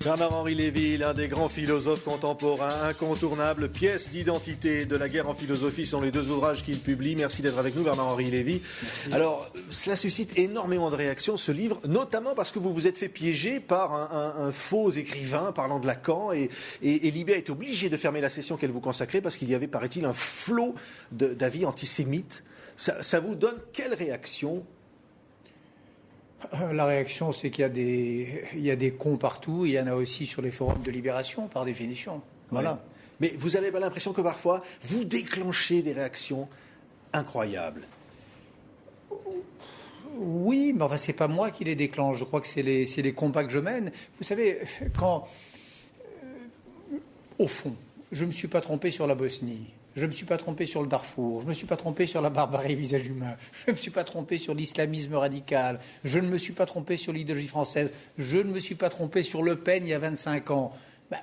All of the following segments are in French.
Bernard-Henri Lévy, l'un des grands philosophes contemporains, incontournable, pièce d'identité de la guerre en philosophie, sont les deux ouvrages qu'il publie. Merci d'être avec nous, Bernard-Henri Lévy. Merci. Alors, cela suscite énormément de réactions, ce livre, notamment parce que vous vous êtes fait piéger par un faux écrivain parlant de Lacan, et Libé a été obligée de fermer la session qu'elle vous consacrait parce qu'il y avait, paraît-il, un flot d'avis antisémites. Ça vous donne quelle réaction ? La réaction, c'est qu'il y a des cons partout. Il y en a aussi sur les forums de Libération, par définition. Voilà. Ouais. Mais vous avez pas l'impression que parfois, vous déclenchez des réactions incroyables ? Oui, mais enfin, c'est pas moi qui les déclenche. Je crois que c'est les combats que je mène. Vous savez, quand... au fond, je ne me suis pas trompé sur la Bosnie. Je ne me suis pas trompé sur le Darfour, je ne me suis pas trompé sur la barbarie visage humain, je ne me suis pas trompé sur l'islamisme radical, je ne me suis pas trompé sur l'idéologie française, je ne me suis pas trompé sur Le Pen il y a 25 ans.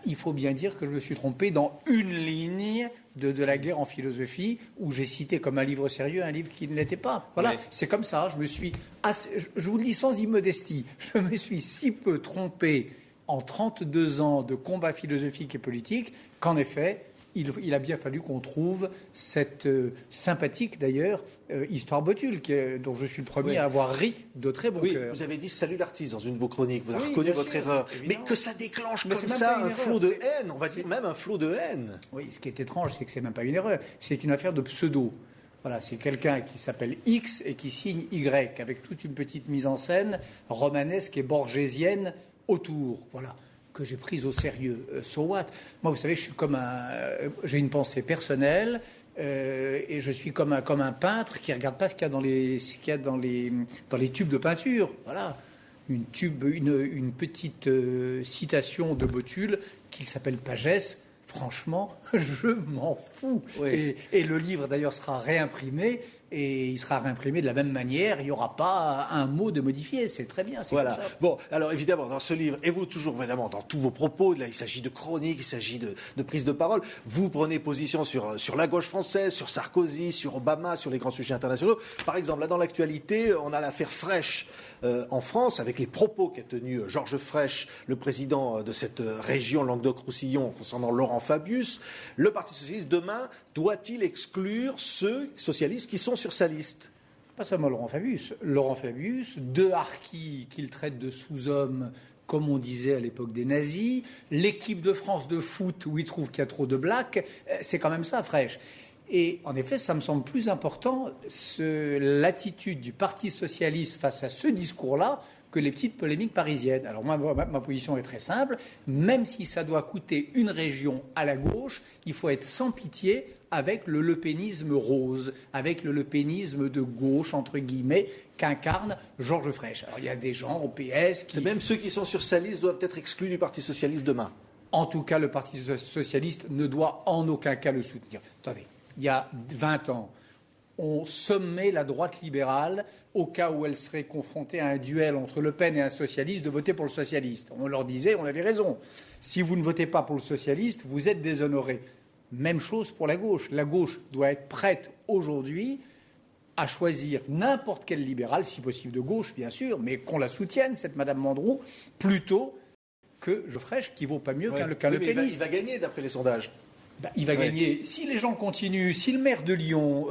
Il faut bien dire que je me suis trompé dans une ligne de la guerre en philosophie où j'ai cité comme un livre sérieux un livre qui ne l'était pas. Voilà, oui. C'est comme ça, je vous le dis sans immodestie, je me suis si peu trompé en 32 ans de combat philosophique et politique qu'en effet... Il a bien fallu qu'on trouve cette sympathique, d'ailleurs, histoire Botul, dont je suis le premier à avoir ri de très bon cœur. Vous avez dit « Salut l'artiste » dans une de vos chroniques, vous avez reconnu votre erreur. Évidemment. Mais que ça déclenche comme ça un flot de haine, on va dire même un flot de haine. Oui, ce qui est étrange, c'est que c'est même pas une erreur, c'est une affaire de pseudo. Voilà, c'est quelqu'un qui s'appelle X et qui signe Y, avec toute une petite mise en scène romanesque et borgésienne autour. Voilà. Que j'ai prise au sérieux. So what ? Moi, vous savez, j'ai une pensée personnelle et je suis comme un peintre qui ne regarde pas ce qu'il y a dans les tubes de peinture. Voilà. Une petite citation de Botul qui s'appelle Pagès. Franchement, je m'en fous. Oui. Et le livre, d'ailleurs, sera réimprimé. Et il sera réimprimé de la même manière. Il n'y aura pas un mot de modifié. C'est très bien. Voilà. Bon, alors évidemment, dans ce livre, et vous toujours, évidemment, dans tous vos propos, là, il s'agit de chroniques, il s'agit de prise de parole. Vous prenez position sur la gauche française, sur Sarkozy, sur Obama, sur les grands sujets internationaux. Par exemple, là, dans l'actualité, on a l'affaire Frêche en France, avec les propos qu'a tenus Georges Frêche, le président de cette région Languedoc-Roussillon, concernant Laurent Fabius. Le Parti socialiste, demain, doit-il exclure ceux socialistes qui sont sur sa liste ? Pas seulement Laurent Fabius. Laurent Fabius, deux harkis qu'il traite de sous-hommes, comme on disait à l'époque des nazis, l'équipe de France de foot où il trouve qu'il y a trop de blacks, c'est quand même ça, Frêche. Et en effet, ça me semble plus important, l'attitude du Parti socialiste face à ce discours-là, que les petites polémiques parisiennes. Alors moi, ma position est très simple. Même si ça doit coûter une région à la gauche, il faut être sans pitié avec le lepénisme rose, avec le lepénisme de gauche, entre guillemets, qu'incarne Georges Frêche. Alors il y a des gens au PS qui... Même ceux qui sont sur sa liste doivent être exclus du Parti socialiste demain. En tout cas, le Parti socialiste ne doit en aucun cas le soutenir. Attendez, il y a 20 ans, on sommait la droite libérale, au cas où elle serait confrontée à un duel entre Le Pen et un socialiste, de voter pour le socialiste. On leur disait, on avait raison. Si vous ne votez pas pour le socialiste, vous êtes déshonoré. Même chose pour la gauche. La gauche doit être prête aujourd'hui à choisir n'importe quel libéral, si possible de gauche, bien sûr, mais qu'on la soutienne, cette Madame Mandroux, plutôt que Frêche, qui vaut pas mieux qu'un lepéniste. Il va gagner, d'après les sondages. Il va gagner. Si les gens continuent, si le maire de Lyon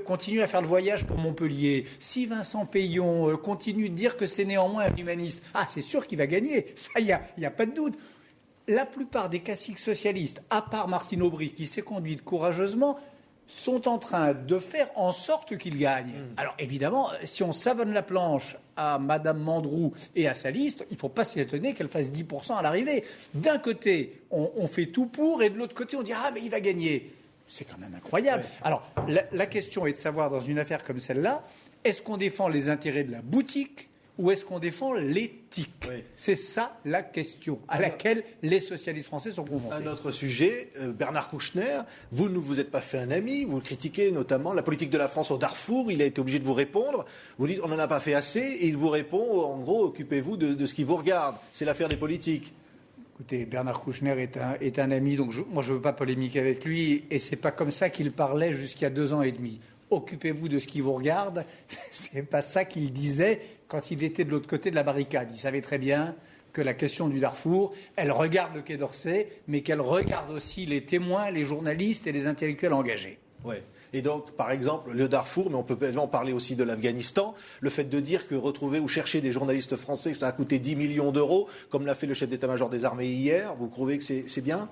continue à faire le voyage pour Montpellier, si Vincent Payon continue de dire que c'est néanmoins un humaniste, c'est sûr qu'il va gagner. Ça, il n'y a pas de doute. La plupart des classiques socialistes, à part Martine Aubry, qui s'est conduite courageusement, sont en train de faire en sorte qu'il gagne. Alors évidemment, si on savonne la planche à Madame Mandroux et à sa liste, il ne faut pas s'étonner qu'elle fasse 10% à l'arrivée. D'un côté, on fait tout pour, et de l'autre côté, on dit « Ah, mais il va gagner ». C'est quand même incroyable. Ouais. Alors, la question est de savoir, dans une affaire comme celle-là, est-ce qu'on défend les intérêts de la boutique ou est-ce qu'on défend l'éthique ? Oui. C'est ça la question à laquelle les socialistes français sont confrontés. Un autre sujet, Bernard Kouchner, vous ne vous êtes pas fait un ami, vous critiquez notamment la politique de la France au Darfour, il a été obligé de vous répondre, vous dites on n'en a pas fait assez, et il vous répond en gros occupez-vous de ce qui vous regarde, c'est l'affaire des politiques. Écoutez, Bernard Kouchner est un ami, donc moi je ne veux pas polémiquer avec lui, et c'est pas comme ça qu'il parlait jusqu'à 2 ans et demi. Occupez-vous de ce qui vous regarde, c'est pas ça qu'il disait quand il était de l'autre côté de la barricade. Il savait très bien que la question du Darfour, elle regarde le Quai d'Orsay, mais qu'elle regarde aussi les témoins, les journalistes et les intellectuels engagés. Ouais. Et donc, par exemple, le Darfour, mais on peut évidemment parler aussi de l'Afghanistan, le fait de dire que retrouver ou chercher des journalistes français, que ça a coûté 10 millions d'euros, comme l'a fait le chef d'état-major des armées hier, vous trouvez que c'est bien ?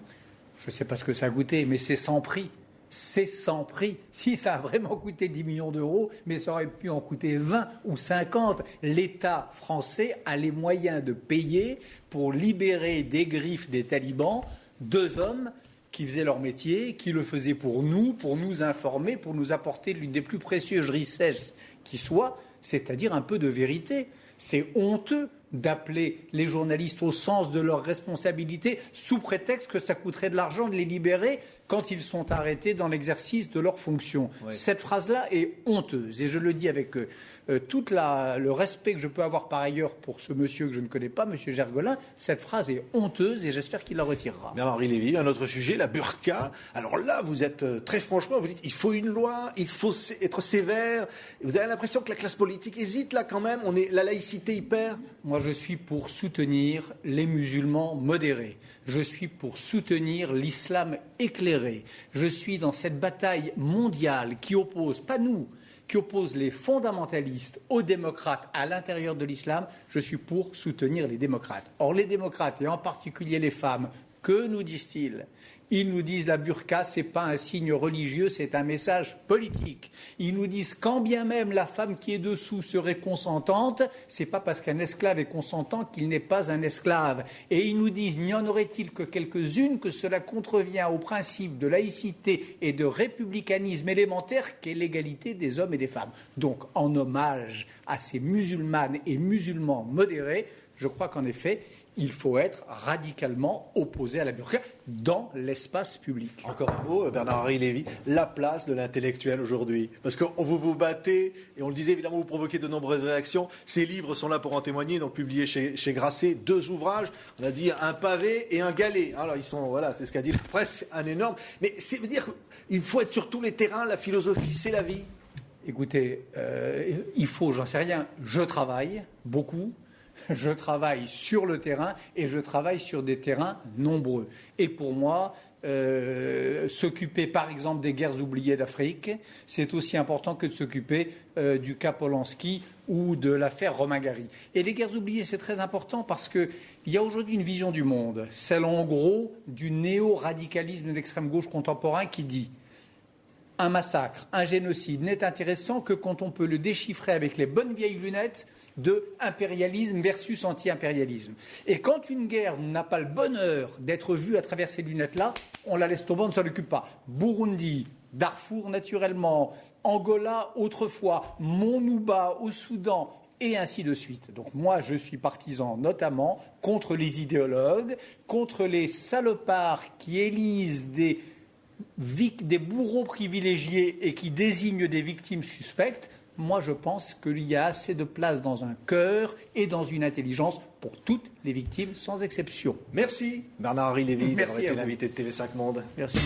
Je ne sais pas ce que ça a coûté, mais c'est sans prix. C'est sans prix. Si ça a vraiment coûté 10 millions d'euros, mais ça aurait pu en coûter 20 ou 50. L'État français a les moyens de payer pour libérer des griffes des talibans 2 hommes qui faisaient leur métier, qui le faisaient pour nous informer, pour nous apporter l'une des plus précieuses richesses qui soit, c'est-à-dire un peu de vérité. C'est honteux d'appeler les journalistes au sens de leurs responsabilités sous prétexte que ça coûterait de l'argent de les libérer quand ils sont arrêtés dans l'exercice de leurs fonctions. Oui. Cette phrase-là est honteuse et je le dis avec tout le respect que je peux avoir par ailleurs pour ce monsieur que je ne connais pas, monsieur Gergolin. Cette phrase est honteuse et j'espère qu'il la retirera. Bernard-Henri Lévy, un autre sujet, la burqa. Alors là, vous êtes très franchement, vous dites il faut une loi, il faut être sévère. Vous avez l'impression que la classe politique hésite là quand même, la laïcité y perd. Moi, je suis pour soutenir les musulmans modérés. Je suis pour soutenir l'islam éclairé. Je suis dans cette bataille mondiale qui oppose, pas nous, qui oppose les fondamentalistes aux démocrates à l'intérieur de l'islam. Je suis pour soutenir les démocrates. Or, les démocrates, et en particulier les femmes, que nous disent-ils ? Ils nous disent la burqa, ce n'est pas un signe religieux, c'est un message politique. Ils nous disent quand bien même la femme qui est dessous serait consentante, ce n'est pas parce qu'un esclave est consentant qu'il n'est pas un esclave. Et ils nous disent, n'y en aurait-il que quelques-unes que cela contrevient au principe de laïcité et de républicanisme élémentaire qu'est l'égalité des hommes et des femmes. Donc, en hommage à ces musulmanes et musulmans modérés, je crois qu'en effet, il faut être radicalement opposé à la burqa dans l'espace public. Encore un mot, Bernard-Henri Lévy, la place de l'intellectuel aujourd'hui. Parce que vous battez, et on le disait évidemment, vous provoquez de nombreuses réactions. Ces livres sont là pour en témoigner, donc publiés chez Grasset, 2 ouvrages. On a dit un pavé et un galet. Alors ils sont, voilà, c'est ce qu'a dit la presse, un énorme. Mais c'est veut dire qu'il faut être sur tous les terrains, la philosophie, c'est la vie. Écoutez, il faut, j'en sais rien, je travaille beaucoup. Je travaille sur le terrain et je travaille sur des terrains nombreux. Et pour moi, s'occuper par exemple des guerres oubliées d'Afrique, c'est aussi important que de s'occuper du cas Polanski ou de l'affaire Romain Gary. Et les guerres oubliées, c'est très important parce qu'il y a aujourd'hui une vision du monde, celle en gros du néo-radicalisme de l'extrême gauche contemporain qui dit un massacre, un génocide n'est intéressant que quand on peut le déchiffrer avec les bonnes vieilles lunettes de impérialisme versus anti-impérialisme. Et quand une guerre n'a pas le bonheur d'être vue à travers ces lunettes-là, on la laisse tomber, on ne s'en occupe pas. Burundi, Darfour naturellement, Angola autrefois, Monouba au Soudan, et ainsi de suite. Donc moi, je suis partisan notamment contre les idéologues, contre les salopards qui élisent des bourreaux privilégiés et qui désignent des victimes suspectes. Moi, je pense qu'il y a assez de place dans un cœur et dans une intelligence pour toutes les victimes, sans exception. Merci, Bernard-Henri Lévy, d'avoir été l'invité de TV5 Monde. Merci.